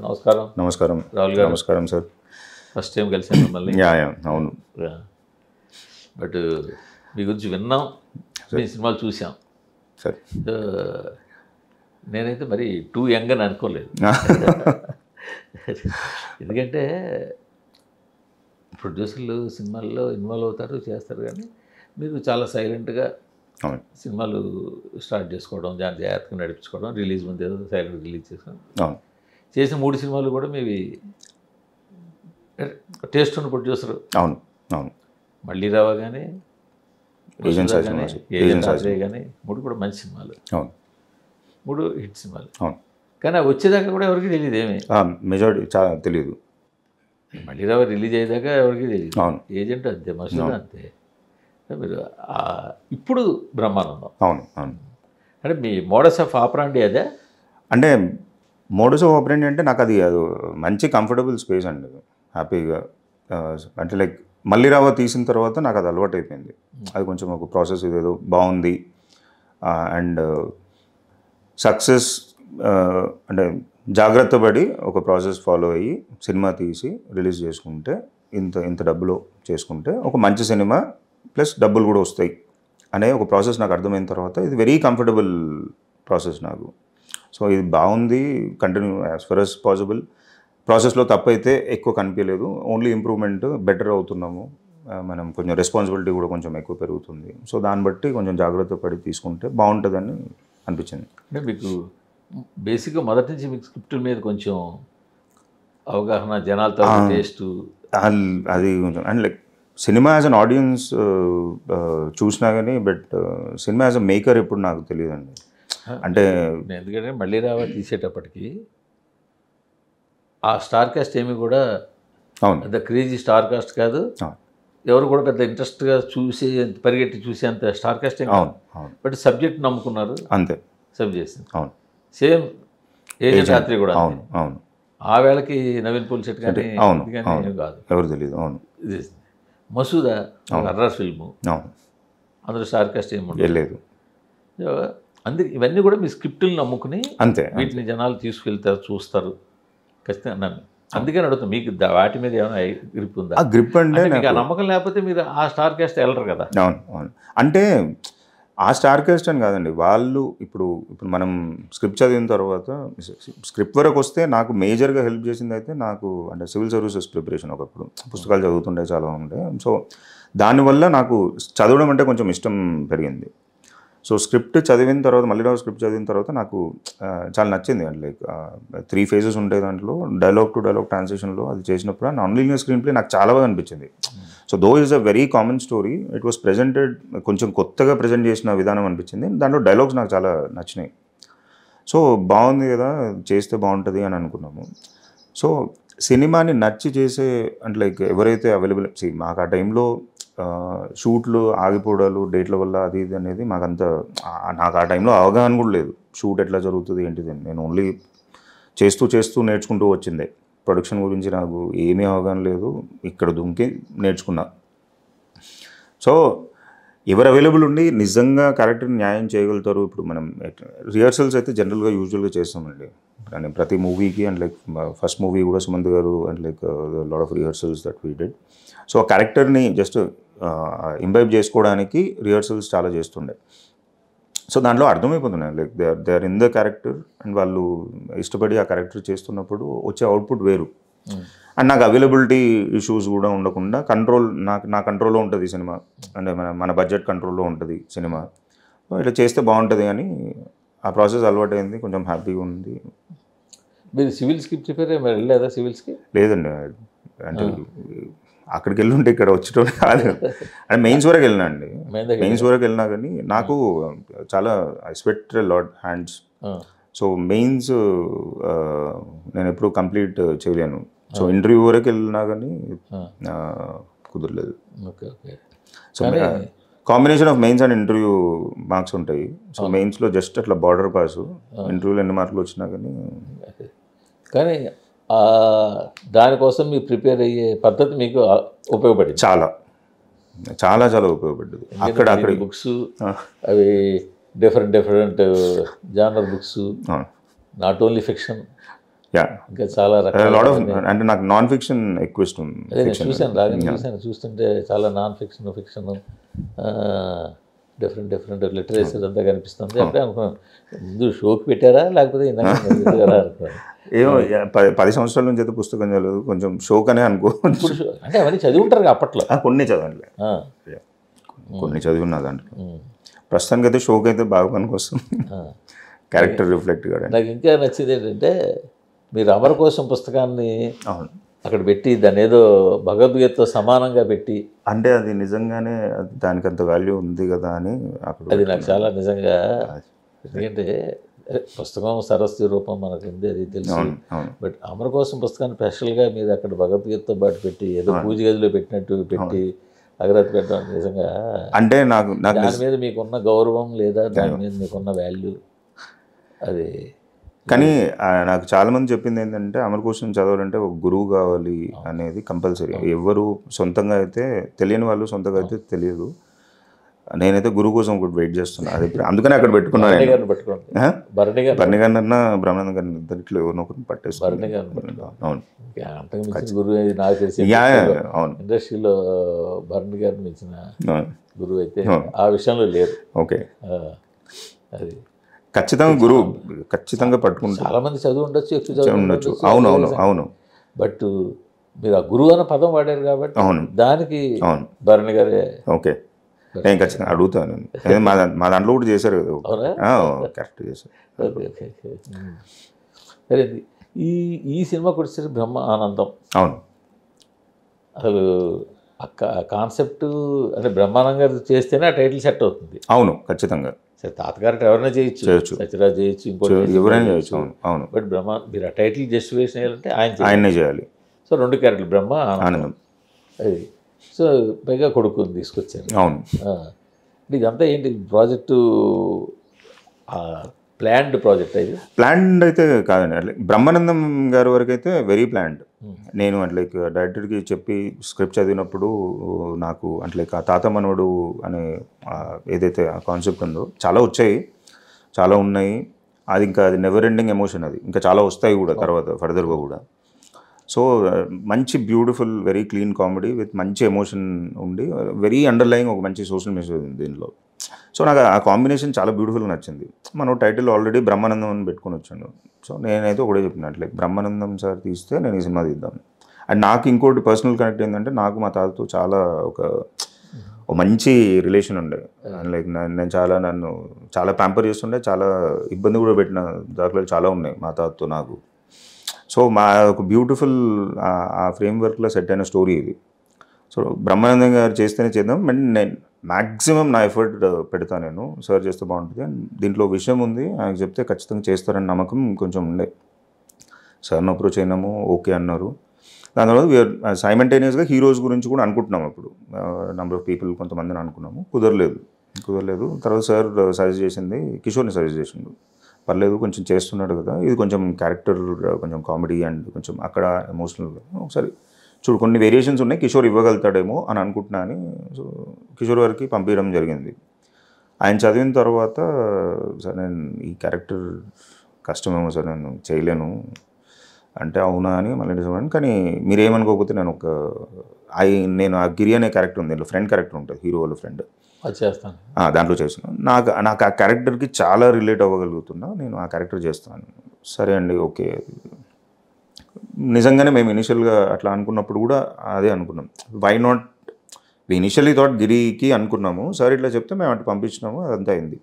నమస్కారం. నమస్కారం రాహుల్ గారు. నమస్కారం సార్. ఫస్ట్ టైం కలిసాను మిమ్మల్ని. అవును బట్ మీ గురించి విన్నాం, మీ సినిమాలు చూసాం సార్. నేనైతే మరి టూ యంగ్ అని అనుకోలేదు. ఎందుకంటే ప్రొడ్యూసర్లు సినిమాల్లో ఇన్వాల్వ్ అవుతారు, చేస్తారు, కానీ మీరు చాలా సైలెంట్గా సినిమాలు స్టార్ట్ చేసుకోవడం, దాన్ని జాగ్రత్తగా నడిపించుకోవడం, రిలీజ్ ముందు ఏదో సైలెంట్గా రిలీజ్ చేసుకోవడం. చేసిన 3 సినిమాలు కూడా మీవి టేస్ట్ ఉన్న ప్రొడ్యూసర్. అవును అవును. మళ్ళీ రావా కానీ, కానీ 3 కూడా మంచి సినిమాలు. అవును, 3 హిట్ సినిమాలు. అవును. కానీ వచ్చేదాకా కూడా ఎవరికి తెలియదు, ఏమి మెజారిటీ చాలా తెలియదు. మళ్ళీ రావా రిలీజ్ అయ్యేదాకా ఎవరికి తెలియదు. అవును. ఏజెంట్ అంతే, మసూద్ అంతే. మీరు ఇప్పుడు బ్రహ్మానందం. అవును అవును. అంటే మీ మోడస్ ఆఫ్ ఆపరాండి అదే? అంటే మోడస్ ఆఫ్ ఆపరాండి అంటే నాకు అది మంచి కంఫర్టబుల్ స్పేస్ అండి, హ్యాపీగా. అంటే లైక్ మళ్ళీ రావా తీసిన తర్వాత నాకు అది అలవాటు అయిపోయింది. అది కొంచెం ఒక ప్రాసెస్, ఇదేదో బాగుంది అండ్ సక్సెస్ అంటే జాగ్రత్త పడి ఒక ప్రాసెస్ ఫాలో అయ్యి సినిమా తీసి రిలీజ్ చేసుకుంటే, ఇంత డబ్బులో చేసుకుంటే ఒక మంచి సినిమా ప్లస్ డబ్బులు కూడా వస్తాయి అనే ఒక ప్రాసెస్ నాకు అర్థమైన తర్వాత ఇది వెరీ కంఫర్టబుల్ ప్రాసెస్ నాకు. సో ఇది బాగుంది, continue as for as possible. ప్రాసెస్లో తప్పైతే ఎక్కువ కనిపించలేదు, ఓన్లీ ఇంప్రూవ్మెంట్, బెటర్ అవుతున్నాము. మనం కొంచెం రెస్పాన్సిబిలిటీ కూడా కొంచెం ఎక్కువ పెరుగుతుంది. సో దాన్ని బట్టి కొంచెం జాగ్రత్త పడి తీసుకుంటే బాగుంటుందని అనిపించింది. అంటే మీకు బేసిక్గా మొదటి నుంచి మీకు స్క్రిప్ట్ మీద కొంచెం అవగాహన, జనాలతో టేస్ట్ అది కొంచెం. And like cinema as an audience చూసినా కానీ, but cinema as a maker ఎప్పుడు నాకు తెలియదండి. అంటే ఎందుకంటే మళ్ళీ రావా తీసేటప్పటికి ఆ స్టార్ కాస్ట్ ఏమి కూడా పెద్ద క్రేజీ స్టార్ కాస్ట్ కాదు, ఎవరు కూడా పెద్ద ఇంట్రెస్ట్గా చూసి పరిగెట్టి చూసేంత స్టార్ కాస్ట్ ఏమి. బట్ సబ్జెక్ట్ నమ్ముకున్నారు అంతే, సబ్ చేసింది. అవును, సేమ్ ఏజెంట్ రాత్రి కూడా. అవును అవును. ఆ వేళకి నవీన్ పోల్సెట్ కానీ కాదు, ఎవరు తెలియదు. అవును. మసూదా హర్రర్ ఫిల్ము, అందులో స్టార్ కాస్ట్ ఏమి ఉండలేదు. అందుకే ఇవన్నీ కూడా మీ స్క్రిప్టులు నమ్ముకుని అంతే, వీటిని జనాలు తీసుకెళ్తారు, చూస్తారు ఖచ్చితంగా నన్ను. అందుకని అడుగుతాను, మీకు వాటి మీద ఏమైనా గ్రిప్ ఉందా? ఆ గ్రిప్ అంటే మీకు ఆ నమ్మకం లేకపోతే మీరు ఆ స్టార్ కాస్ట్ వెళ్ళరు కదా. అవును అవును. అంటే ఆ స్టార్ కాస్ట్ అని కాదండి, వాళ్ళు ఇప్పుడు మనం స్క్రిప్ట్ చదివిన తర్వాత స్క్రిప్ట్ వరకు వస్తే నాకు మేజర్గా హెల్ప్ చేసింది అయితే నాకు అంటే సివిల్ సర్వీసెస్ ప్రిపరేషన్. ఒకప్పుడు పుస్తకాలు చదువుతుండే చాలా ఉండే. సో దానివల్ల నాకు చదవడం అంటే కొంచెం ఇష్టం పెరిగింది. సో స్క్రిప్ట్ చదివిన తర్వాత, మళ్ళీ స్క్రిప్ట్ చదివిన తర్వాత నాకు చాలా నచ్చింది. అండ్ లైక్ 3 phases ఉంటాయి దాంట్లో, డైలాగ్ టు డైలాగ్ ట్రాన్సిషన్లో అది చేసినప్పుడు నాన్ లీనియర్ స్క్రీన్ ప్లే నాకు చాలా బాగా అనిపించింది. So though is a very common story, it was presented కొంచెం కొత్తగా ప్రజెంట్ చేసిన విధానం అనిపించింది. దాంట్లో డైలాగ్స్ నాకు చాలా నచ్చినాయి. సో బాగుంది కదా, చేస్తే బాగుంటుంది అని అనుకున్నాము. సో సినిమాని నచ్చి చేసే అంటే లైక్ ఎవరైతే అవైలబుల్, మాకు ఆ టైంలో షూట్లు ఆగిపోవడాలు డేట్ల వల్ల అది ఇది అనేది నాకు ఆ టైంలో అవగాహన కూడా లేదు. షూట్ ఎట్లా జరుగుతుంది ఏంటిది, నేను ఓన్లీ చేస్తూ నేర్చుకుంటూ వచ్చిందే. ప్రొడక్షన్ గురించి నాకు ఏమీ అవగాహన లేదు, ఇక్కడ దుంకి నేర్చుకున్నా. సో ఎవరు అవైలబుల్ ఉండి నిజంగా క్యారెక్టర్ని న్యాయం చేయగలుగుతారు. ఇప్పుడు మనం రిహర్సల్స్ అయితే జనరల్గా యూజువల్గా చేస్తామండి. అండ్ ప్రతి మూవీకి, అండ్ లైక్ ఫస్ట్ మూవీ కూడా సుమంత్ గారు and like lot of rehearsals that we did. So ఆ క్యారెక్టర్ని జస్ట్ ఇంబైబ్ చేసుకోవడానికి రిహర్సల్స్ చాలా చేస్తుండే. సో దాంట్లో అర్థమైపోతున్నాయి, like they are in the character and వాళ్ళు ఇష్టపడి ఆ క్యారెక్టర్ చేస్తున్నప్పుడు వచ్చే అవుట్పుట్ వేరు. అండ్ నాకు అవైలబిలిటీ ఇష్యూస్ కూడా ఉండకుండా నా కంట్రోల్లో ఉంటుంది సినిమా, అంటే మన బడ్జెట్ కంట్రోల్లో ఉంటుంది సినిమా. ఇట్లా చేస్తే బాగుంటుంది అని ఆ ప్రాసెస్ అలవాటు అయింది, కొంచెం హ్యాపీగా ఉంది. మీరు సివిల్స్కి ప్రిపేర్ అయ్యి వెళ్ళలేదా? సివిల్స్కి లేదండి, అంటే అక్కడికి వెళ్ళుంటే ఇక్కడ వచ్చేటోనే కాదు. అంటే మెయిన్స్ వరకు వెళ్ళినా అండి, మెయిన్స్ వరకు వెళ్ళినా కానీ నాకు చాలా I sweat lot hands. So mains నేను ఎప్పుడు కంప్లీట్ చేయలేను. సో ఇంటర్వ్యూ వరకు వెళ్ళినా కానీ కుదరలేదు. So combination of mains and interview marks ఉంటాయి. సో మెయిన్స్లో జస్ట్ అట్లా బార్డర్ పాస్, ఇంటర్వ్యూలో ఎన్ని మార్కులు వచ్చినా కానీ దానికోసం మీరు ప్రిపేర్ అయ్యే పద్ధతి మీకు ఉపయోగపడింది. చాలా చాలా చాలా ఉపయోగపడ్డది. అక్కడ బుక్స్ అవి different genre books, not only fiction, ఇంకా చాలా లాట్ ఆఫ్ అంటే నాకు నాన్ ఫిక్షన్ ఎక్కువ ఇష్టం. చూశాను రాగానే చూశాను, చూస్తుంటే చాలా non fiction fiction different literature అంతా కనిపిస్తుంది. అప్పుడే అనుకున్నాను ముందు షోకి పెట్టారా లేకపోతే ఇందాక అనుకున్నాను. ఏమో 10 సంవత్సరాల నుంచి అయితే పుస్తకం చదవలేదు, కొంచెం షోక్ అనే అనుకోవచ్చు. అంటే అవన్నీ చదివి ఉంటారు అప్పట్లో. కొన్ని చదవండి, కొన్ని చదివి ఉన్నా దాంట్లో. ప్రస్తుతానికి అయితే షోక్ అయితే బాగా పనికొస్తుంది, క్యారెక్టర్ రిఫ్లెక్ట్ కావడానికి. నాకు ఇంకా నచ్చింది ఏంటంటే మీరు అమర కోసం పుస్తకాన్ని అక్కడ పెట్టి దాన్ని ఏదో భగవద్గీతతో సమానంగా పెట్టి, అంటే అది నిజంగానే దానికి అంత వాల్యూ ఉంది కదా అని అక్కడ. అది నాకు చాలా నిజంగా, ఎందుకంటే పుస్తకం సరస్వతి రూపం మనకు ఉంది, అది తెలుసు. బట్ అమర కోసం పుస్తకాన్ని స్పెషల్గా మీరు అక్కడ భగవద్గీతతో పాటు పెట్టి ఏదో పూజ గదిలో పెట్టినట్టు పెట్టి అగరత్తి పెట్టడం నిజంగా అంటే నాకు దాని మీద మీకున్న గౌరవం లేదా దాని మీద మీకున్న వాల్యూ అది. కానీ నాకు చాలామంది చెప్పింది ఏంటంటే అమర కోసం చదవాలంటే ఒక గురువు కావాలి అనేది కంపల్సరీ. ఎవరు సొంతంగా అయితే తెలియని వాళ్ళు సొంతంగా అయితే తెలియదు. నేనైతే గురువు కోసం ఒకటి వెయిట్ చేస్తున్నా, అది అందుకనే అక్కడ పెట్టుకున్నాను. భరణి గారిని అన్నా బ్రహ్మానంద గారిని ఇద్దరిలో ఎవరినొకరిని పట్టేస్తాను. అవును, అవును, ఇండస్ట్రీలో భరణి గారిని మించిన గురువు అయితే ఆ విషయంలో లేరు. ఓకే, అది ఖచ్చితంగా గురువు ఖచ్చితంగా పట్టుకుంటారు. చాలా మంది చదువు ఉండొచ్చు, ఎక్కువ ఉండొచ్చు. అవును అవును అవును. బట్ మీరు ఆ గురువు అన్న పదం వాడారు కాబట్టి అవును, దానికి భరణి గారే. ఓకే, నేను ఖచ్చితంగా అడుగుతాను. మా దాంట్లో కూడా చేశారు కదా, కరెక్ట్ చేశారు. సరే, ఈ సినిమాకి వచ్చేసరికి బ్రహ్మ ఆనందం. అవును, అసలు కాన్సెప్ట్ అంటే బ్రహ్మానందం గారు చేస్తేనే ఆ టైటిల్ సెట్ అవుతుంది. అవును, ఖచ్చితంగా. సరే, తాతగారు ఎవరైనా చేయొచ్చు, సత్యరాజ్ చేయొచ్చు, ఇంకోటి ఎవరైనా చేయొచ్చు. అవును, బట్ మీరు ఆ టైటిల్ జస్టిఫికేషన్ చేయాలంటే ఆయనే చేయాలి. సో 2 క్యారెక్టర్లు, బ్రహ్మ ఆనందం. అది సో పైగా కొడుకుని తీసుకొచ్చారు. అవును, ఇదంతా ఏంటి ప్రాజెక్టు? ప్లాన్డ్ ప్రాజెక్ట్ అయితే? ప్లాన్డ్ అయితే కాదండి. అట్లా బ్రహ్మానందం గారి వరకు అయితే వెరీ ప్లాన్డ్. నేను అట్లా డైరెక్టర్కి చెప్పి స్క్రిప్ట్ చదివినప్పుడు నాకు అట్లా ఆ తాత మనవడు అనే ఏదైతే ఆ కాన్సెప్ట్ ఉందో చాలా వచ్చాయి, చాలా ఉన్నాయి. అది ఇంకా అది నెవర్ ఎండింగ్ ఎమోషన్, అది ఇంకా చాలా వస్తాయి కూడా తర్వాత ఫర్దర్గా కూడా. సో మంచి beautiful very clean comedy with మంచి ఎమోషన్ ఉండి వెరీ అండర్లయింగ్ ఒక మంచి సోషల్ మెసేజ్ ఉంది దీనిలో. సో నాకు ఆ కాంబినేషన్ చాలా బ్యూటిఫుల్గా నచ్చింది. మనం టైటిల్ ఆల్రెడీ బ్రహ్మానందం అని పెట్టుకొని వచ్చాను. సో నేనైతే ఒకటే చెప్పినట్లే, బ్రహ్మానందం సార్ తీస్తే నేను ఈ సినిమా తీద్దాం. అండ్ నాకు ఇంకోటి పర్సనల్ కనెక్ట్ ఏంటంటే, నాకు మా తాతతో చాలా ఒక మంచి రిలేషన్ ఉండే. లైక్ నేను నన్ను చాలా ప్యాంపర్ చేస్తుండే, చాలా ఇబ్బంది కూడా పెట్టిన దాఖలాలు చాలా ఉన్నాయి మా తాతతో నాకు. సో మా ఒక బ్యూటిఫుల్ ఆ ఫ్రేమ్వర్క్లో సెట్ అయిన స్టోరీ ఇది. సో బ్రహ్మానందం గారు చేస్తేనే చేద్దాం, అండ్ నేను మ్యాక్సిమం నా ఎఫర్ట్ పెడతాను, నేను సార్ చేస్తే బాగుంటుంది. అండ్ దీంట్లో విషయం ఉంది, ఆయనకు చెప్తే ఖచ్చితంగా చేస్తారని నమ్మకం కొంచెం ఉండే. సార్ని అప్రోచ్ అయినాము, ఓకే అన్నారు. దాని తర్వాత వీఆర్ సైమల్టేనియస్గా హీరోస్ గురించి కూడా అనుకుంటున్నాము. అప్పుడు నెంబర్ ఆఫ్ పీపుల్ కొంతమందిని అనుకున్నాము, కుదరలేదు. తర్వాత సార్ సజెస్ట్ చేసింది, కిషోర్ని సజెస్ట్ చేసిండు. పర్లేదు, కొంచెం చేస్తున్నాడు కదా, ఇది కొంచెం క్యారెక్టర్, కొంచెం కామెడీ అండ్ కొంచెం అక్కడ ఎమోషనల్, ఒకసారి చూడు కొన్ని వేరియేషన్స్ ఉన్నాయి, కిషోర్ ఇవ్వగలుగుతాడేమో అని అనుకుంటున్నా అని. సో కిషోర్ గారికి పంపించడం జరిగింది. ఆయన చదివిన తర్వాత, సార్ నేను ఈ క్యారెక్టర్ కష్టమేమో సార్, నేను చేయలేను అంటే, అవునా అని మళ్ళీ డిసప్పాయింట్. కానీ మీరేమనుకోకపోతే నేను ఆ గిరి అనే క్యారెక్టర్ ఉంది, దీంట్లో ఫ్రెండ్ క్యారెక్టర్ ఉంటుంది, హీరో వాళ్ళ ఫ్రెండ్, చేస్తాను దాంట్లో చేస్తున్నాను. నాకు ఆ క్యారెక్టర్కి చాలా రిలేట్ అవ్వగలుగుతున్నా, నేను ఆ క్యారెక్టర్ చేస్తాను. సరే అండి, ఓకే. నిజంగానే మేము ఇనిషియల్గా అట్లా అనుకున్నప్పుడు కూడా అదే అనుకున్నాం, వై నాట్, ఇనిషియల్లీ థాట్ గిరికి అనుకున్నాము. సార్ ఇట్లా చెప్తే మేము అటు పంపించినాము, అదంతా అయింది.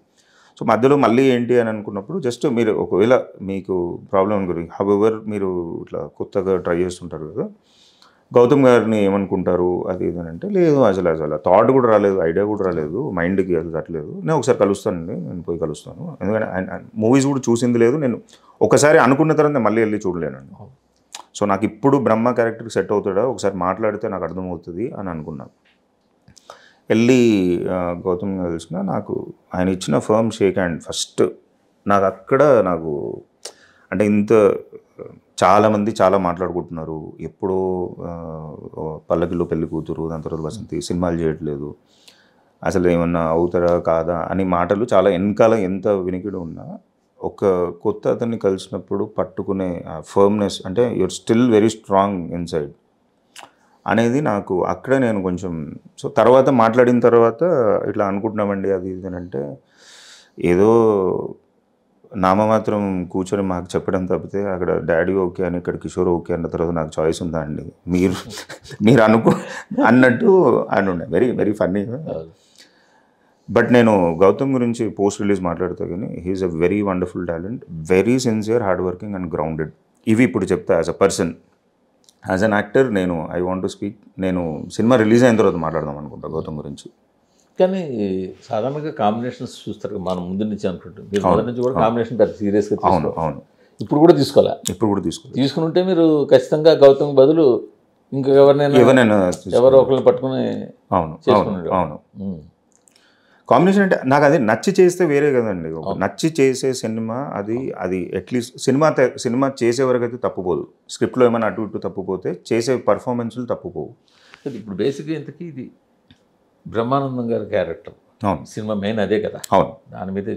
సో మధ్యలో మళ్ళీ ఏంటి అని అనుకున్నప్పుడు, జస్ట్ మీరు ఒకవేళ మీకు ప్రాబ్లం గురించి, హౌఎవర్ మీరు ఇట్లా కొత్తగా ట్రై చేస్తుంటారు కదా, గౌతమ్ గారిని ఏమనుకుంటారు అది ఇది అని అంటే, లేదు అసలు థాట్ కూడా రాలేదు, ఐడియా కూడా రాలేదు, మైండ్కి అసలు తట్టలేదు. నేను ఒకసారి కలుస్తానండి, నేను పోయి కలుస్తాను. ఎందుకంటే మూవీస్ కూడా చూసింది లేదు, నేను ఒకసారి అనుకున్న తర్వాత మళ్ళీ వెళ్ళి చూడలేనండి. సో నాకు ఇప్పుడు బ్రహ్మ క్యారెక్టర్కి సెట్ అవుతాడా, ఒకసారి మాట్లాడితే నాకు అర్థమవుతుంది అని అనుకున్నాను. వెళ్ళి గౌతమ్ కలిసిన, నాకు ఆయన ఇచ్చిన ఫర్మ్ షేక్ హ్యాండ్ ఫస్ట్. నాకు అక్కడ అంటే ఇంత చాలామంది చాలా మాట్లాడుకుంటున్నారు, ఎప్పుడో పల్లకిలో పెళ్లి కూతురు, దాని తర్వాత వసంతి, సినిమాలు చేయట్లేదు, అసలు ఏమన్నా అవుతారా కాదా అని మాటలు చాలా వెనకాల ఎంత వినికిడి ఉన్నా, ఒక కొత్త అతన్ని కలిసినప్పుడు పట్టుకునే ఫర్మ్నెస్, అంటే you're still very strong inside అనేది నాకు అక్కడే నేను కొంచెం. సో తర్వాత మాట్లాడిన తర్వాత ఇట్లా అనుకుంటున్నామండి అది ఇది అంటే ఏదో నామమాత్రం కూర్చొని మాకు చెప్పడం తప్పితే అక్కడ డాడీ ఓకే అని ఇక్కడ కిషోర్ ఓకే అన్న తర్వాత నాకు చాయిస్ ఉందా అండి, మీరు అన్నట్టు అని ఉండే. Very very funny. బట్ నేను గౌతమ్ గురించి పోస్ట్ రిలీజ్ మాట్లాడుతా కానీ he's a very wonderful talent, very sincere, hard working and grounded. ఇవి ఇప్పుడు చెప్తా as a person. As an actor నేను ఐ వాంట్ టు స్పీక్. నేను సినిమా రిలీజ్ అయిన తర్వాత మాట్లాడదాం అనుకుంటా గౌతమ్ గురించి. కానీ సాధారణంగా కాంబినేషన్స్ చూస్తారు మనం ముందు నుంచి అనుకుంటాం. మీరు మొదటి నుంచి కూడా కాంబినేషన్ పెద్ద సీరియస్గా. అవును అవును. ఇప్పుడు కూడా తీసుకోవాలి. తీసుకుని ఉంటే మీరు ఖచ్చితంగా గౌతమ్ బదులు ఇంకా ఎవరినైనా ఎవరో ఒకరిని పట్టుకుని. అవును అవును. కాంబినేషన్ అంటే నాకు అది నచ్చి చేస్తే వేరే కదండి. నచ్చి చేసే సినిమా అది అట్లీస్ట్ సినిమా చేసే వరకు అయితే తప్పుపోదు. స్క్రిప్ట్లో ఏమైనా అటు ఇటు తప్పుపోతే చేసే పర్ఫార్మెన్స్లు తప్పుపోవు. ఇప్పుడు బేసిక్గా ఇంతకీ ఇది బ్రహ్మానందం గారి క్యారెక్టర్ సినిమా మెయిన్ అదే కదా. అవును. దాని మీదే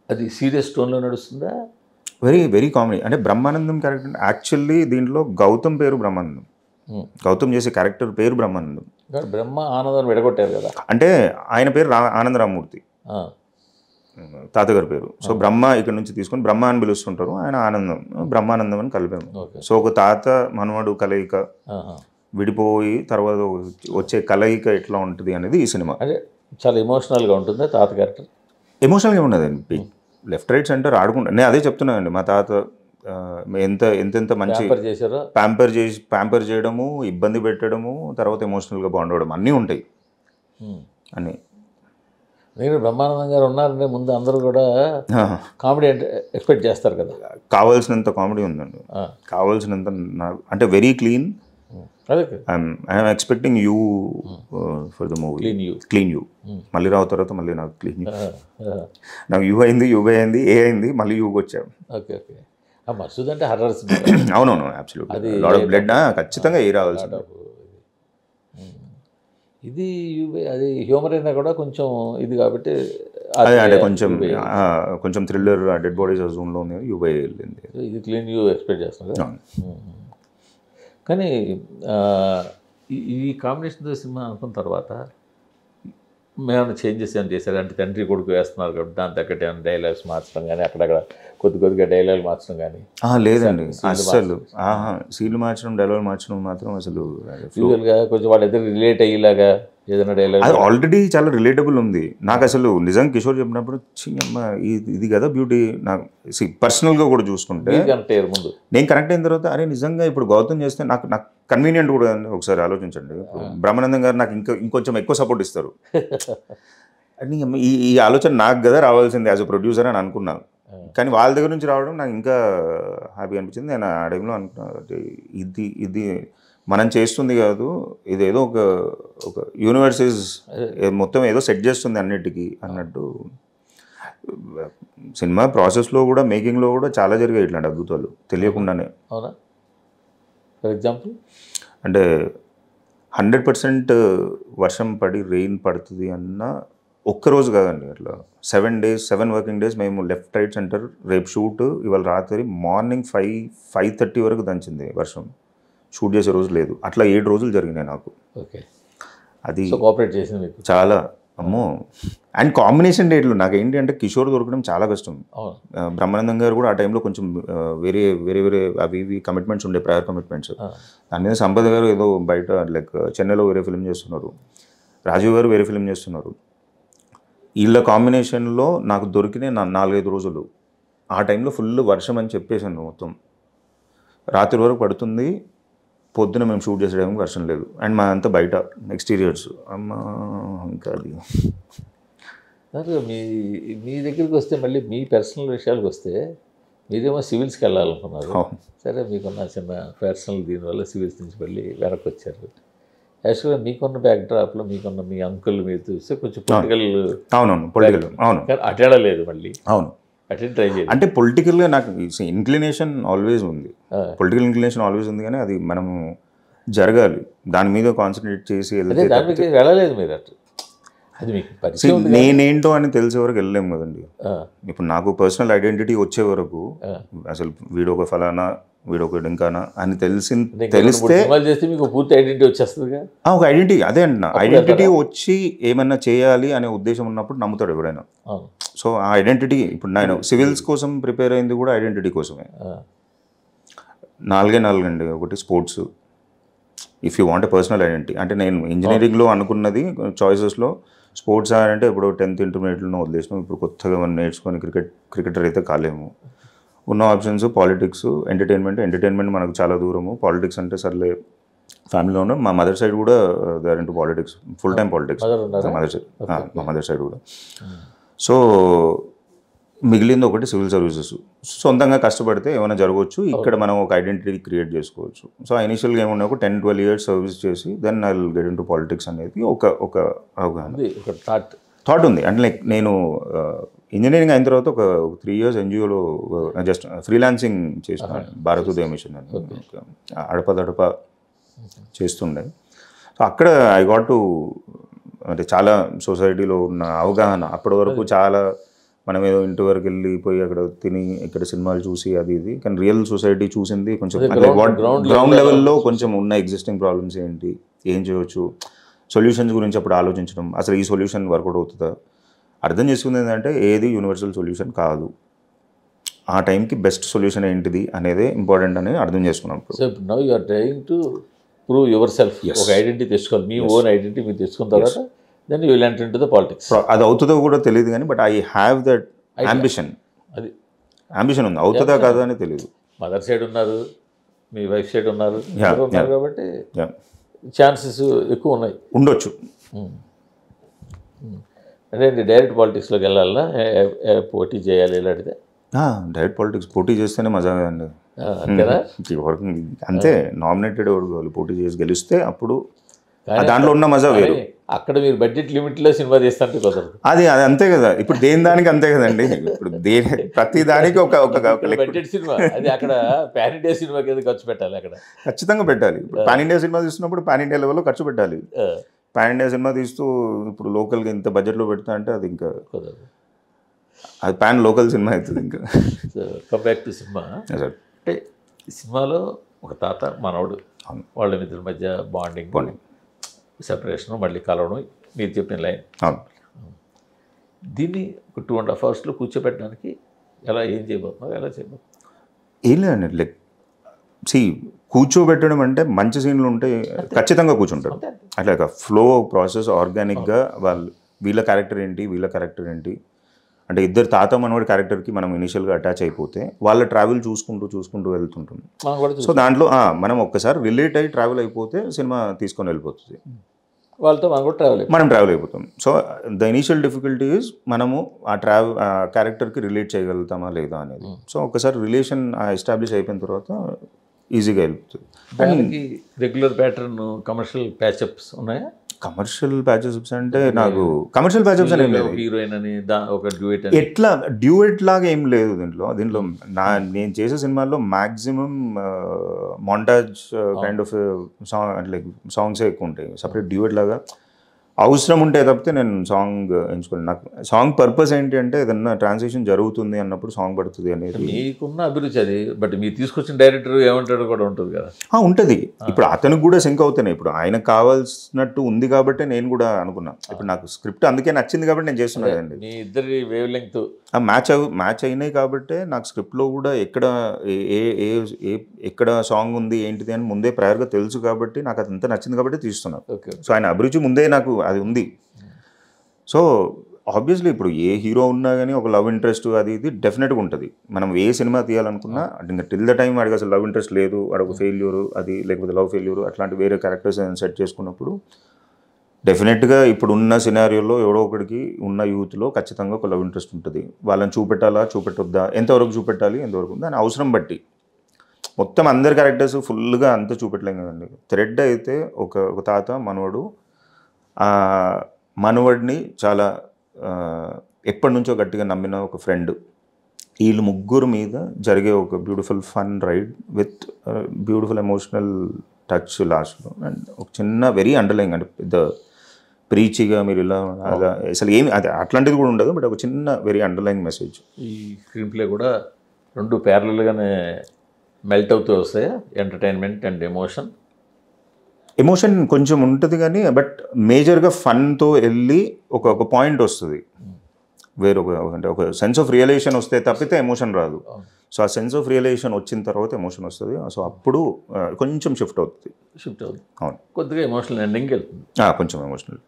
అది సీరియస్ టోన్లో నడుస్తుందా? Very very comedy. అంటే బ్రహ్మానందం క్యారెక్టర్ యాక్చువల్లీ దీంట్లో గౌతమ్ పేరు బ్రహ్మానందం, గౌతమ్ చేసే క్యారెక్టర్ పేరు బ్రహ్మానందం. బ్రహ్మ ఆనందం విడగొట్టారు కదా. అంటే ఆయన పేరు ఆనందరామూర్తి, తాతగారి పేరు. సో బ్రహ్మ ఇక్కడ నుంచి తీసుకొని బ్రహ్మ అని పిలుస్తుంటారు, ఆయన ఆనందం బ్రహ్మానందం అని కలిపాము. సో ఒక తాత మనవడు కలయిక విడిపోయి తర్వాత వచ్చే కలయిక ఎట్లా ఉంటుంది అనేది ఈ సినిమా. అంటే చాలా ఎమోషనల్గా ఉంటుంది తాత క్యారెక్టర్. ఎమోషనల్గా ఉండదండి. లెఫ్ట్ రైట్ సెంటర్ ఆడుకుంటా. నేను అదే చెప్తున్నానండి, మా తాత ఎంత మంచి ప్యాంపర్ చేయడము, ఇబ్బంది పెట్టడము, తర్వాత ఎమోషనల్గా బాండ్ అవ్వడం అన్నీ ఉంటాయి అని. నేను బ్రహ్మానందం గారు ఉన్నారంటే ముందు అందరూ కూడా కామెడీ అంటే ఎక్స్పెక్ట్ చేస్తారు కదా. కావాల్సినంత కామెడీ ఉందండి, కావాల్సినంత. అంటే very clean. I'm expecting you for the movie. Clean you. మళ్ళీ రావు తర్వాత మళ్ళీ నాకు క్లీన్ యూ. నాకు యూ అయింది, యూబై అయింది, ఏ అయింది, మళ్ళీ యూకి వచ్చాం. Okay okay. మసూద్ అంటే హర్రర్. అవునవును, అబ్సల్యూట్లీ. లాట్ ఆఫ్ బ్లడ్ ఖచ్చితంగా ఏ రావాల్సింది. ఇది అది హ్యూమర్ అయినా కూడా కొంచెం ఇది కాబట్టి అదే అంటే కొంచెం థ్రిల్లర్, డెడ్ బాడీస్ జోన్లో ఉంది, యూబై వెళ్ళింది. ఇది క్లీన్ యూ ఎక్స్పెక్ట్ చేస్తాను. కానీ ఈ కాంబినేషన్తో సినిమా అనుకున్న తర్వాత ఏమైనా చేంజెస్ ఏమైనా చేశారు అంటే తండ్రి కొడుకు వేస్తున్నారు కాబట్టి దాని తగ్గట్టు ఏమైనా డైలాగ్స్ మార్చడం కానీ అక్కడక్కడ కొద్దిగా డైలాగ్ మార్చడం కానీ? లేదండి అసలు. సీన్లు మార్చడం, డైలాగ్ మార్చడం మాత్రం అసలు యూజువల్గా కొంచెం వాళ్ళ ఇద్దరు రిలేట్ అయ్యేలాగా ఏదైనా డైలాగ్ అది ఆల్రెడీ చాలా రిలేటబుల్ ఉంది నాకు. అసలు నిజంగా కిషోర్ చెప్పినప్పుడు చిన్నమ్మ ఇది కదా బ్యూటీ. నాకు పర్సనల్గా కూడా చూసుకుంటే ముందు నేను కనెక్ట్ అయిన తర్వాత అరే నిజంగా ఇప్పుడు గౌతమ్ చేస్తే నాకు కన్వీనియంట్ కూడా. ఒకసారి ఆలోచించండి, బ్రహ్మానందం గారు నాకు ఇంకొంచెం ఎక్కువ సపోర్ట్ ఇస్తారు. ఈ ఆలోచన నాకు కదా రావాల్సింది యాజ్ అ ప్రొడ్యూసర్ అని అనుకున్నాను. కానీ వాళ్ళ దగ్గర నుంచి రావడం నాకు ఇంకా హ్యాపీ అనిపించింది. నేను ఆ టైంలో అనుకున్నా ఇది మనం చేస్తుంది కాదు, ఇదేదో ఒక యూనివర్సిటీస్ మొత్తం ఏదో సెట్ చేస్తుంది అన్నిటికీ అన్నట్టు. సినిమా ప్రాసెస్లో కూడా, మేకింగ్లో కూడా చాలా జరిగాయి ఇట్లాంటి అద్భుతాలు తెలియకుండానే. అవునా? ఫర్ ఎగ్జాంపుల్ అంటే 100% వర్షం పడి రెయిన్ పడుతుంది అన్న ఒక్కరోజు కాదండి, అట్లా 7 వర్కింగ్ డేస్ మేము లెఫ్ట్ రైట్ సెంటర్. రేపు షూట్, ఇవాళ రాత్రి మార్నింగ్ 5:30 వరకు దంచింది వర్షం. షూట్ చేసే రోజు లేదు. అట్లా 7 రోజులు జరిగినాయి నాకు. ఓకే. అది కోఆపరేట్ చేసింది చాలా. అమ్మో. అండ్ కాంబినేషన్ డేట్లు నాకు ఏంటి అంటే కిషోర్ దొరకడం చాలా కష్టం. బ్రహ్మానందం గారు కూడా ఆ టైంలో కొంచెం వేరే అవి కమిట్మెంట్స్ ఉండే, ప్రయర్ కమిట్మెంట్స్. దాని మీద సంపద గారు ఏదో బయట లైక్ చెన్నైలో వేరే ఫిల్మ్ చేస్తున్నారు, రాజీవ్ గారు వేరే ఫిల్మ్ చేస్తున్నారు. వీళ్ళ కాంబినేషన్లో నాకు దొరికిన 4-5 రోజులు. ఆ టైంలో ఫుల్ వర్షం అని చెప్పేసాను మొత్తం. రాత్రి వరకు పడుతుంది, పొద్దున మేము షూట్ చేసే టైంకి వర్షం లేదు. అండ్ మా అంతా బయట ఎక్స్టీరియర్స్. అమ్మ ఇంకా అది మీ దగ్గరికి వస్తే మళ్ళీ మీ పర్సనల్ విషయాలకు వస్తే మీరేమో సివిల్స్కి వెళ్ళాలనుకున్నారు. సరే, మీకున్న చిన్న పర్సనల్ దీనివల్ల సివిల్స్ నుంచి మళ్ళీ వెనక్కి వచ్చారు. యాక్చువల్గా మీకున్న బ్యాక్ డ్రాప్లో మీకున్న మీ అంకుల్ మీరు చూస్తే కొంచెం పొలిటికల్. అవునవును, పొలిటికల్. అవును, అటేడలేదు మళ్ళీ. అవును, అటే ట్రై చేయాలి. అంటే పొలిటికల్గా నాకు ఇంక్లినేషన్ ఆల్వేస్ ఉంది, పొలిటికల్ ఇంక్లినేషన్ ఆల్వేస్ ఉంది. కానీ అది మనము జరగాలి, దాని మీద కాన్సన్ట్రేట్ చేసి దానికి వెళ్ళలేదు మీరు. అది మీకు పరిచయం ఉంది. నేనేంటో అని తెలిసే వరకు వెళ్ళలేము కదండి. ఇప్పుడు నాకు పర్సనల్ ఐడెంటిటీ వచ్చే వరకు అసలు వీడొక ఫలానా వీడొక ఇంకానా అని తెలిస్తే చేస్తే మీకు పూర్తి ఐడెంటిటీ వచ్చేస్తుంది. ఒక ఐడెంటిటీ, అదే అంటున్నా, ఐడెంటిటీ వచ్చి ఏమన్నా చేయాలి అనే ఉద్దేశం ఉన్నప్పుడు నమ్ముతాడు ఎవరైనా. సో ఆ ఐడెంటిటీ, ఇప్పుడు నేను సివిల్స్ కోసం ప్రిపేర్ అయింది కూడా ఐడెంటిటీ కోసమే. 4 అండి. ఒకటి sports, if you want a personal identity. అంటే నేను ఇంజనీరింగ్లో అనుకున్నది చాయిసెస్లో స్పోర్ట్స్ అంటే ఇప్పుడు 10th ఇంటర్మీడియట్లో వదిలేసినాం. ఇప్పుడు కొత్తగా మనం నేర్చుకొని క్రికెటర్ అయితే కాలేము. ఉన్న ఆప్షన్స్ పాలిటిక్స్, ఎంటర్టైన్మెంట్ మనకు చాలా దూరము. పాలిటిక్స్ అంటే సర్లే ఫ్యామిలీలో ఉన్న మా మదర్ సైడ్ కూడా they are into politics, full time politics మా మదర్ సైడ్ కూడా. సో మిగిలింది ఒకటి సివిల్ సర్వీసెస్. సొంతంగా కష్టపడితే ఏమైనా జరగవచ్చు, ఇక్కడ మనం ఒక ఐడెంటిటీ క్రియేట్ చేసుకోవచ్చు. సో ఇనిషియల్గా ఏమన్నా ఒక 10-12 years సర్వీస్ చేసి then I will get into politics అనేది ఒక థాట్ ఉంది. అంటే లైక్ నేను ఇంజనీరింగ్ అయిన తర్వాత ఒక 3 years ఎన్జిఓలో జస్ట్ ఫ్రీలాన్సింగ్ చేసినాను, భారతోదయ మిషన్ అని అడపదడప చేస్తుండే. సో అక్కడ ఐ గాట్ టు, అంటే చాలా సొసైటీలో ఉన్న అవగాహన అప్పటి వరకు చాలా మనం ఏదో ఇంటి వరకు వెళ్ళిపోయి అక్కడ తిని ఇక్కడ సినిమాలు చూసి అది ఇది, కానీ రియల్ సొసైటీ చూసింది కొంచెం గ్రౌండ్ లెవెల్లో కొంచెం ఉన్న ఎగ్జిస్టింగ్ ప్రాబ్లమ్స్ ఏంటి, ఏం చేయవచ్చు, సొల్యూషన్స్ గురించి అప్పుడు ఆలోచించడం, అసలు ఈ సొల్యూషన్ వర్కౌట్ అవుతుందా, అర్థం చేసుకుంది ఏంటంటే ఏది యూనివర్సల్ సొల్యూషన్ కాదు, ఆ టైంకి బెస్ట్ సొల్యూషన్ ఏంటిది అనేది ఇంపార్టెంట్ అనేది అర్థం చేసుకున్నాం. Now you are trying to prove yourself. ఒక ఐడెంటిటీ తెచ్చుకోవాలి, మీ ఓన్ ఐడెంటిటీ మీరు తెచ్చుకున్న తర్వాత then you will enter into the politics. అది అవుతుందో కూడా తెలియదు కానీ but I have that ambition. అది అంబిషన్ ఉంది, అవుతుందా కాదా అని తెలియదు. మదర్ సైడ్ ఉన్నారు, మీ వైఫ్ సైడ్ ఉన్నారు కాబట్టి ఛాన్సెస్ ఎక్కువ ఉన్నాయి, ఉండొచ్చు. అంటే డైరెక్ట్ పాలిటిక్స్లోకి వెళ్ళాలన్నా పోటీ చేయాలి ఇలాంటిదే? డైరెక్ట్ పాలిటిక్స్ పోటీ చేస్తేనే మజా కదండి. అంతేనా? అంతే, నామినేటెడ్ ఎవరు కావాలి, పోటీ చేసి గెలిస్తే అప్పుడు దాంట్లో ఉన్న మజా వేరు. అక్కడ మీరు బడ్జెట్ లిమిట్లో సినిమా చేస్తారంటే కుదరదు. అది అంతే కదా, ఇప్పుడు దేని దానికి అంతే కదండి. ఇప్పుడు ప్రతి దానికి ఒక బడ్జెట్ సినిమా, అది అక్కడ పాన్ ఇండియా సినిమా కింద ఖర్చు పెట్టాలి, అక్కడ ఖచ్చితంగా పెట్టాలి. పాన్ ఇండియా సినిమా తీస్తున్నప్పుడు పాన్ ఇండియా లెవెల్లో ఖర్చు పెట్టాలి. పాన్ ఇండియా సినిమా తీస్తూ ఇప్పుడు లోకల్గా ఇంత బడ్జెట్లో పెడతా అంటే అది ఇంకా కుదరదు, అది పాన్ లోకల్ సినిమా అవుతుంది. ఇంకా కమ్ బ్యాక్ టు సినిమా. అంటే ఈ సినిమాలో ఒక తాత మనవడు, వాళ్ళ ఇద్దరి మధ్య బాండింగ్, సెపరేషన్, మళ్ళీ కలవడం, మీరు చెప్పిన లైన్. దీన్ని ఒక 2.5 hours కూర్చోబెట్టడానికి ఏం చేయబోతున్నారు, ఎలా చేయబోతున్నారు? ఏం లేదండి, లైక్ కూర్చోబెట్టడం అంటే మంచి సీన్లు ఉంటే ఖచ్చితంగా కూర్చుంటారు. అట్లా ఫ్లో ప్రాసెస్ ఆర్గానిక్గా వీళ్ళ క్యారెక్టర్ ఏంటి అంటే ఇద్దరు తాత మనవాడి క్యారెక్టర్కి మనం ఇనిషియల్గా అటాచ్ అయిపోతే వాళ్ళ ట్రావెల్ చూసుకుంటూ వెళ్తుంటుంది. సో దాంట్లో మనం ఒక్కసారి రిలేట్ అయ్యి ట్రావెల్ అయిపోతే సినిమా తీసుకొని వెళ్ళిపోతుంది, వాళ్ళతో మనం ట్రావెల్ అయిపోతాం. So the initial difficulty is మనము ఆ క్యారెక్టర్కి రిలేట్ చేయగలుగుతామా లేదా అనేది. సో ఒకసారి రిలేషన్ ఎస్టాబ్లిష్ అయిపోయిన తర్వాత ఈజీగా వెళ్ళిపోతుంది. దానికి రెగ్యులర్ ప్యాటర్న్ కమర్షియల్ ప్యాచప్స్ ఉన్నాయా? కమర్షియల్ ప్యాచప్స్ అంటే నాకు కమర్షియల్ ప్యాచప్స్ అని ఏం లేదు, హీరోయిన్ అని ఒక డ్యూయట్ ఎట్లా డ్యూయట్ లాగా ఏం లేదు దీంట్లో. నేను చేసే సినిమాల్లో maximum montage kind of song, like సాంగ్సే ఎక్కువ ఉంటాయి. సపరేట్ డ్యూయట్ లాగా అవసరం ఉంటే తప్పితే నేను సాంగ్ ఎంచుకోలేను. నాకు సాంగ్ పర్పస్ ఏంటి అంటే ఏదన్నా ట్రాన్సాక్షన్ జరుగుతుంది అన్నప్పుడు సాంగ్ పడుతుంది అనేది. మీకున్న అభిరుచి అది, బట్ మీరు తీసుకొచ్చిన డైరెక్టర్ ఏమంటాడో కూడా ఉంటుంది కదా. ఉంటుంది, ఇప్పుడు అతనికి కూడా సింక్ అవుతున్నాయి. ఇప్పుడు ఆయనకు కావాల్సినట్టు ఉంది కాబట్టి నేను కూడా అనుకున్నా, ఇప్పుడు నాకు స్క్రిప్ట్ అందుకే నచ్చింది కాబట్టి నేను చేస్తున్నాను కదండి. మీ ఇద్దరి వేవ్ లెంగ్త్ మ్యాచ్ అయినాయి కాబట్టి నాకు స్క్రిప్ట్లో కూడా ఎక్కడ సాంగ్ ఉంది ఏంటిది అని ముందే ప్రయర్గా తెలుసు కాబట్టి నాకు అదంతా నచ్చింది కాబట్టి తీస్తున్నాను. సో ఆయన అభిరుచి ముందే నాకు అది ఉంది. సో ఆబ్వియస్లీ ఇప్పుడు ఏ హీరో ఉన్నా కానీ ఒక లవ్ ఇంట్రెస్ట్ అది ఇది డెఫినెట్గా ఉంటుంది. మనం ఏ సినిమా తీయాలనుకున్నా ఇంకా టిల్ ద టైం వాడికి అసలు లవ్ ఇంట్రెస్ట్ లేదు, వాడికి ఫెయిల్యూరు అది లేకపోతే లవ్ ఫెయిల్యూరు అట్లాంటి వేరే క్యారెక్టర్స్ సెట్ చేసుకున్నప్పుడు డెఫినెట్గా ఇప్పుడు ఉన్న సినారియోలో ఎవడో ఒకడికి ఉన్న యూత్లో ఖచ్చితంగా ఒక లవ్ ఇంట్రెస్ట్ ఉంటుంది. వాళ్ళని చూపెట్టొద్దా, ఎంతవరకు చూపెట్టాలి, ఎంతవరకు దాని అవసరం బట్టి. మొత్తం అందరి క్యారెక్టర్స్ ఫుల్గా అంతా చూపెట్టలేం కదండి. థ్రెడ్ అయితే ఒక తాత మనవడిని చాలా ఎప్పటి నుంచో గట్టిగా నమ్మిన ఒక ఫ్రెండ్, వీళ్ళు ముగ్గురు మీద జరిగే ఒక beautiful fun ride with beautiful emotional touch లాస్ట్లో. అండ్ ఒక చిన్న వెరీ అండర్లైన్ అంటే ప్రీచిగా మీరు ఇలా అలా అసలు ఏమి అది అట్లాంటిది కూడా ఉండదు, బట్ ఒక చిన్న వెరీ అండర్లైన్ మెసేజ్. ఈ స్క్రీన్ ప్లే కూడా రెండు ప్యారలల్గానే మెల్ట్ అవుతూ వస్తాయి, ఎంటర్టైన్మెంట్ అండ్ ఎమోషన్. ఎమోషన్ కొంచెం ఉంటుంది కానీ బట్ మేజర్గా ఫన్తో వెళ్ళి ఒక పాయింట్ వస్తుంది, వేరొక అంటే ఒక సెన్స్ ఆఫ్ రియలైజేషన్ వస్తే తప్పితే ఎమోషన్ రాదు. సో ఆ సెన్స్ ఆఫ్ రియలైజేషన్ వచ్చిన తర్వాత ఎమోషన్ వస్తుంది. సో అప్పుడు కొంచెం షిఫ్ట్ అవుతుంది. అవును, కొద్దిగా ఎమోషనల్ ఎండింగ్ వెళ్తుంది, కొంచెం ఎమోషనల్.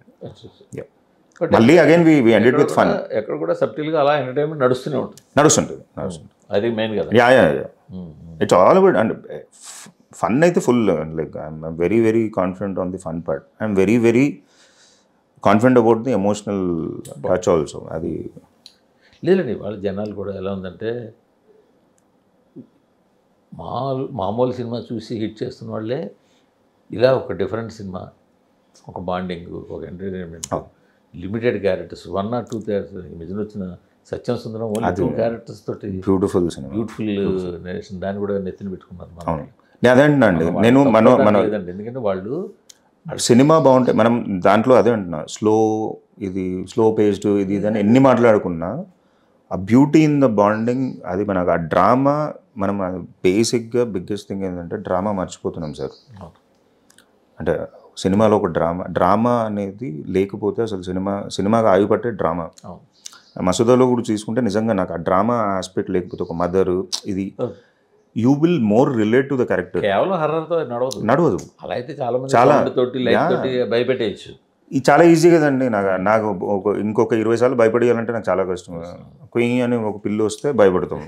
మళ్ళీ again we ended with fun. ఎక్కడ కూడా సబ్టిల్గా అలా ఎంటర్టైన్మెంట్ నడుస్తుంటుంది. అది మెయిన్ కదా. It's all about and fun అయితే full. Like I'm very very confident on the fun part. I'm very very confident about the emotional touch also. అది లేదండి, వాళ్ళ జనాలు కూడా ఎలా ఉందంటే మామూలు సినిమా చూసి హిట్ చేస్తున్న వాళ్ళే ఇలా ఒక డిఫరెంట్ సినిమా, ఒక బాండింగ్, ఒక entertainment, limited characters, 1 or 2 characters. ఈ మధ్యన వచ్చిన సత్యం సుందరం 2 క్యారెక్టర్స్ తోటి బ్యూటిఫుల్ సినిమా, బ్యూటిఫుల్ నేరేషన్, దాన్ని కూడా నెత్తిన పెట్టుకున్నారు. అదేంటండి నేను మన ఎందుకంటే వాళ్ళు సినిమా బాగుంటే మనం దాంట్లో అదే అంటున్నా, స్లో పేస్డ్ ఇది అని ఎన్ని మాట్లాడుకున్నా ఆ బ్యూటీ ఇన్ ద బాండింగ్, అది మనకు ఆ డ్రామా, మనం బేసిక్గా బిగ్గెస్ట్ థింగ్ ఏంటంటే డ్రామా మర్చిపోతున్నాం సార్. అంటే సినిమాలో ఒక డ్రామా అనేది లేకపోతే అసలు సినిమాగా ఆగిపట్టే డ్రామా. మసూదాలో కూడా తీసుకుంటే నిజంగా నాకు ఆ డ్రామా ఆస్పెక్ట్ లేకపోతే ఒక మదరు ఇది you will more relate to the character. కేవలం హర్రర్తో నడవదు. అలా అయితే చాలా భయపెట్టేయచ్చు. ఇది చాలా ఈజీ కదండి. నాకు ఇంకొక 20 సార్లు భయపడేయాలంటే నాకు చాలా కష్టం. కుయ్యి అని ఒక పిల్లి వస్తే భయపడతాం,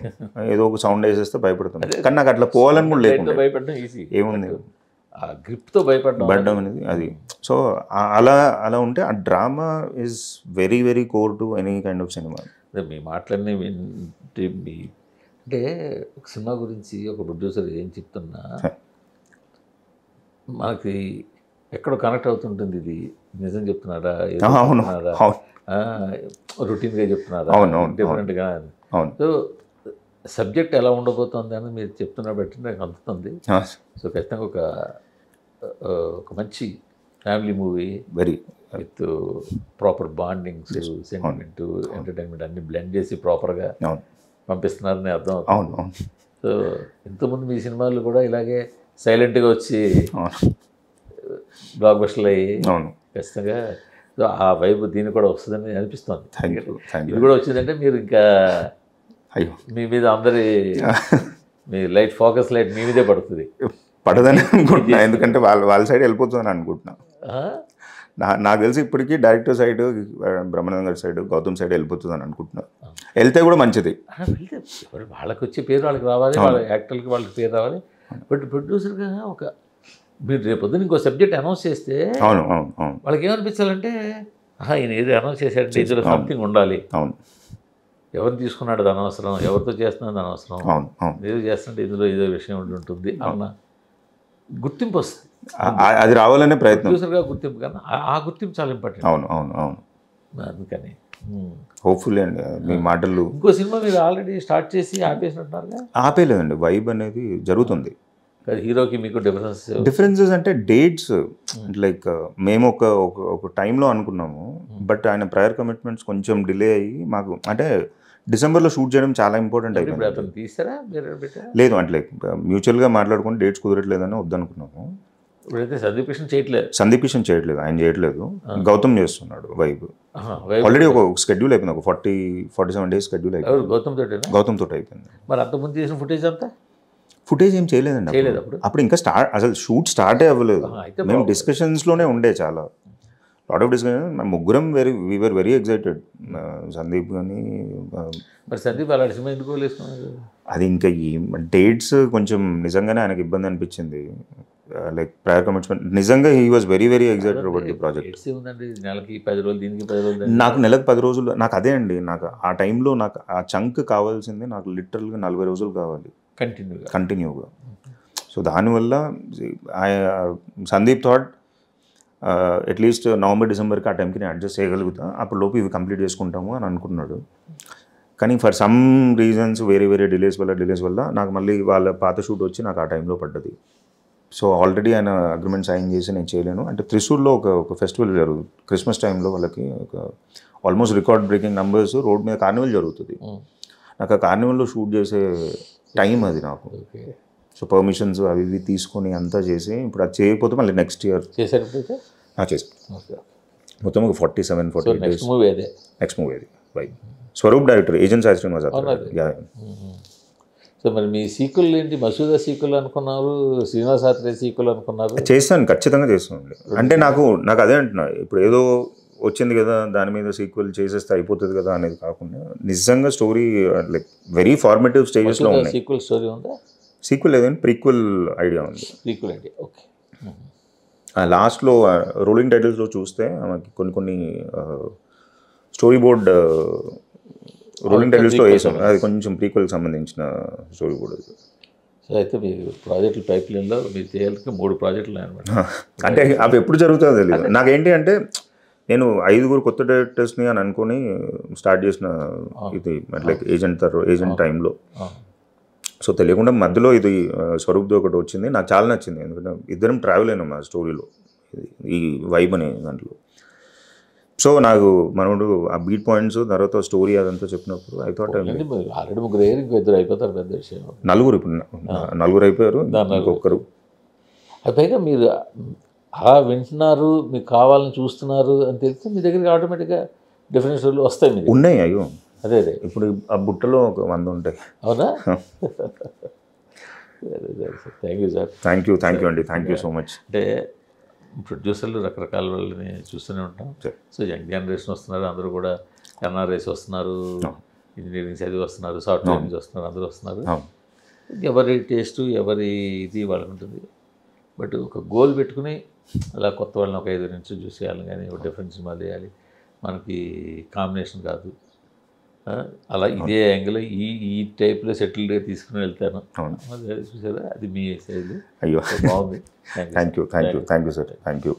ఏదో ఒక సౌండ్ వేసేస్తే భయపడతాం. కానీ నాకు అట్లా పోవాలని కూడా లేకుండా భయపడడం ఈజీ, ఏముంది గ్రిప్తో భయపడడం అనేది అది. సో అలా ఉంటే ఆ drama is very very core to any kind of cinema. మీ మాటలన్నీ అంటే ఒక సినిమా గురించి ఒక ప్రొడ్యూసర్ ఏం చెప్తున్నా మనకి ఎక్కడో కనెక్ట్ అవుతుంటుంది. ఇది నిజం చెప్తున్నారా, రొటీన్గా చెప్తున్నారా, డిఫరెంట్గా. సో సబ్జెక్ట్ ఎలా ఉండబోతుంది అని మీరు చెప్తున్నా బట్టి నాకు అందుతుంది. సో ఖచ్చితంగా ఒక మంచి family movie with proper bondings, sentiment, entertainment అన్ని బ్లెండ్ చేసి ప్రాపర్గా పంపిస్తున్నారని అర్థం అవుతుంది. సో ఇంతకుముందు మీ సినిమాలు కూడా ఇలాగే సైలెంట్గా వచ్చి బ్లాక్ బస్టర్లు అయ్యి ఖచ్చితంగా ఆ వైబ్ దీనికి కూడా వస్తుందని అనిపిస్తుంది. ఇది కూడా వచ్చిందంటే మీరు ఇంకా మీ మీద అందరి మీ లైట్ ఫోకస్ లైట్ మీ మీదే పడుతుంది. పడదని అనుకుంటున్నా, ఎందుకంటే వాళ్ళ సైడ్ వెళ్ళిపోతుందని అనుకుంటున్నా. నాకు తెలిసి ఇప్పటికీ డైరెక్టర్ సైడ్, బ్రహ్మానందం గారి సైడ్, గౌతమ్ సైడ్ వెళ్ళిపోతుందని అనుకుంటున్నా. వెళ్తే కూడా మంచిది. వాళ్ళకి వచ్చే పేరు వాళ్ళకి రావాలి, వాళ్ళ యాక్టర్లకి వాళ్ళకి పేరు రావాలి. బట్ ప్రొడ్యూసర్గా ఒక మీరు రేపొద్దున ఇంకో సబ్జెక్ట్ అనౌన్స్ చేస్తే వాళ్ళకి ఏమనిపించాలంటే ఈయన ఏదో అనౌన్స్ చేశాడంటే ఇందులో సంథింగ్ ఉండాలి. ఎవరు తీసుకున్నాడు అది అనవసరం, ఎవరితో చేస్తున్నాడు అనవసరం, ఏదో చేస్తుంటే ఇందులో ఏదో విషయం ఉంటుంది అన్న గుర్తింపు వస్తుంది. అది రావాలనే ప్రయత్నం, ప్రొడ్యూసర్గా గుర్తింపు కన్నా ఆ గుర్తింపు చాలా ఇంపార్టెంట్. అందుకని హోప్ఫుల్లీ అండి మీ మాటలు. ఇంకో సినిమా మీరు ఆల్రెడీ స్టార్ట్ చేసి ఆపేసినట్టున్నారుగా? ఆపేలేదండి, వైబ్ అనేది జరుగుతుంది. హీరోకి మీకు డిఫరెన్సెస్ అంటే డేట్స్, లైక్ మేము ఒక టైంలో అనుకున్నాము, బట్ ఆయన ప్రయర్ కమిట్మెంట్స్ కొంచెం డిలే అయ్యి మాకు అంటే డిసెంబర్లో షూట్ చేయడం చాలా ఇంపార్టెంట్ అయిపోయింది. తీసారా లేదు అంటే లైక్ మ్యూచువల్గా మాట్లాడుకుని డేట్స్ కుదరట్లేదని వద్దనుకున్నాము. సందీప్ కిషన్ చేయట్లేదు, ఆయన చేయట్లేదు, గౌతమ్ చేస్తున్నాడు వైబ్. ఆల్రెడీ ఒక స్కెడ్యూల్ అయిపోయింది, ఒక 47 days స్కెడ్యూల్ అయిపోయింది, గౌతమ్ తోటి అయిపోయింది. మరి అంతకుముందు చేసిన ఫుటేజ్ ఏం చేయలేదండి అప్పుడు, ఇంకా అసలు షూట్ స్టార్టే అవ్వలేదు. మేము డిస్కషన్స్లోనే ఉండే, చాలా లాట్ ఆఫ్ డిస్కషన్. మేము ముగ్గురం we were very excited. Sandeep కానీ అది ఇంకా ఈ డేట్స్ కొంచెం నిజంగానే ఆయనకు ఇబ్బంది అనిపించింది, లైక్ ప్రయర్ కమిట్మెంట్. నిజంగా he was very very excited about the project. నాకు నెలకు 10 రోజులు, నాకు అదే అండి, నాకు ఆ టైంలో నాకు ఆ చంక్ కావాల్సింది నాకు లిటరల్గా 40 రోజులు కావాలి కంటిన్యూగా. సో దానివల్ల సందీప్ థాట్ అట్లీస్ట్ నవంబర్ డిసెంబర్కి ఆ టైంకి నేను అడ్జస్ట్ చేయగలుగుతా, అప్పుడు లోపు ఇవి కంప్లీట్ చేసుకుంటాము అని అనుకున్నాడు. కానీ ఫర్ సమ్ రీజన్స్ వేరే డిలేస్ వల్ల నాకు మళ్ళీ వాళ్ళ పాత షూట్ వచ్చి నాకు ఆ టైంలో పడ్డది. సో ఆల్రెడీ ఆయన అగ్రిమెంట్ సైన్ చేసి నేను చేయలేను అంటే త్రిశూర్లో ఒక ఫెస్టివల్ జరుగుతుంది క్రిస్మస్ టైంలో వాళ్ళకి ఒక almost record breaking numbers road మీద కార్నివల్ జరుగుతుంది నాకు ఆ కార్నివల్లో షూట్ చేసే టైం అది నాకు సో పర్మిషన్స్ అవి ఇవి తీసుకొని అంతా చేసి ఇప్పుడు అది చేయకపోతే మళ్ళీ నెక్స్ట్ ఇయర్ చేసాను మొత్తం ఒక 47-48 డేస్ నెక్స్ట్ మూవీ అది by Swaroop director agent Sai Srinivas so మరి మీ సీక్వెల్ ఏంటి మసూదా సీక్వెల్ అనుకున్నారు శ్రీనివాస్ ఆత్రేయ సీక్వెల్ అనుకున్నారు చేస్తాను ఖచ్చితంగా చేస్తాను అంటే నాకు అదే అంటున్నా ఇప్పుడు ఏదో వచ్చింది కదా దాని మీద సీక్వెల్ చేసేస్తే అయిపోతుంది కదా అనేది కాకుండా నిజంగా స్టోరీ లైక్ వెరీ ఫార్మేటివ్ స్టేజెస్లో ఉన్నాయి సీక్వెల్ స్టోరీ ఉందా సీక్వెల్ లేదని ప్రీక్వెల్ ఐడియా ఉంది ప్రీక్వెల్ ఐడియా ఓకే లాస్ట్లో రోలింగ్ టైటిల్స్లో చూస్తే మనకి కొన్ని స్టోరీ బోర్డ్ రోలింగ్ టైటిల్స్లో వేసాం అది కొంచెం ప్రీక్వెల్కి సంబంధించిన స్టోరీ బోర్డ్ అది సో అయితే మీ ప్రాజెక్టుల పైప్ లైన్లో మీరు చేయాలంటే 3 ప్రాజెక్టులు అనమాట అంటే అవి ఎప్పుడు జరుగుతుందో తెలియదు నాకేంటి అంటే నేను 5 కొత్త డైరెక్టర్స్ని అని అనుకొని స్టార్ట్ చేసిన ఇది లైక్ ఏజెంట్ టైంలో సో తెలియకుండా మధ్యలో ఇది స్వరూప్ది ఒకటి వచ్చింది నాకు చాలా నచ్చింది ఎందుకంటే ఇద్దరం ట్రావెల్ అయినాం ఆ స్టోరీలో ఈ వైబ్ అనే దాంట్లో సో నాకు మనోడు ఆ బీట్ పాయింట్స్ తర్వాత స్టోరీ అదంతా చెప్పినప్పుడు ఐ థాట్ ఆల్రెడీ 3 ఇంకో 2 అయిపోతారు పెద్ద విషయం 4 ఇప్పుడు 4 అయిపోయారు ఇంకొకరు అది పైగా మీరు అలా వింటున్నారు మీకు కావాలని చూస్తున్నారు అని తెలిస్తే మీ దగ్గరికి ఆటోమేటిక్గా డిఫరెంట్ స్టోరీలు వస్తాయి మీరు ఉన్నాయి అయ్యో అదే ఇప్పుడు ఆ బుట్టలో ఒక 100 ఉంటాయి అవునా thank you sir thank you అండి థ్యాంక్ యూ సో మచ్ అంటే ప్రొడ్యూసర్లు రకరకాల వాళ్ళని చూస్తూనే ఉంటాం సో యంగ్ జనరేషన్ వస్తున్నారు అందరూ కూడా ఎన్ఆర్ఐస్ వస్తున్నారు ఇంజనీరింగ్ చదివి వస్తున్నారు సాఫ్ట్వేర్ నుంచి వస్తున్నారు అందరూ వస్తున్నారు ఎవరి టేస్టు ఎవరి ఇది వాళ్ళకు ఉంటుంది బట్ ఒక గోల్ పెట్టుకుని అలా కొత్త వాళ్ళని ఒక 5 ఇంట్రడ్యూస్ చేయాలి కానీ ఒక డిఫరెంట్ సినిమా చేయాలి మనకి కాంబినేషన్ కాదు అలా ఇదే యాంగిల్ ఈ టైప్లో సెటిల్డ్గా తీసుకుని వెళ్తాను చూసారా అది మీ శైలి అయ్యో బాగుంది thank you sir thank you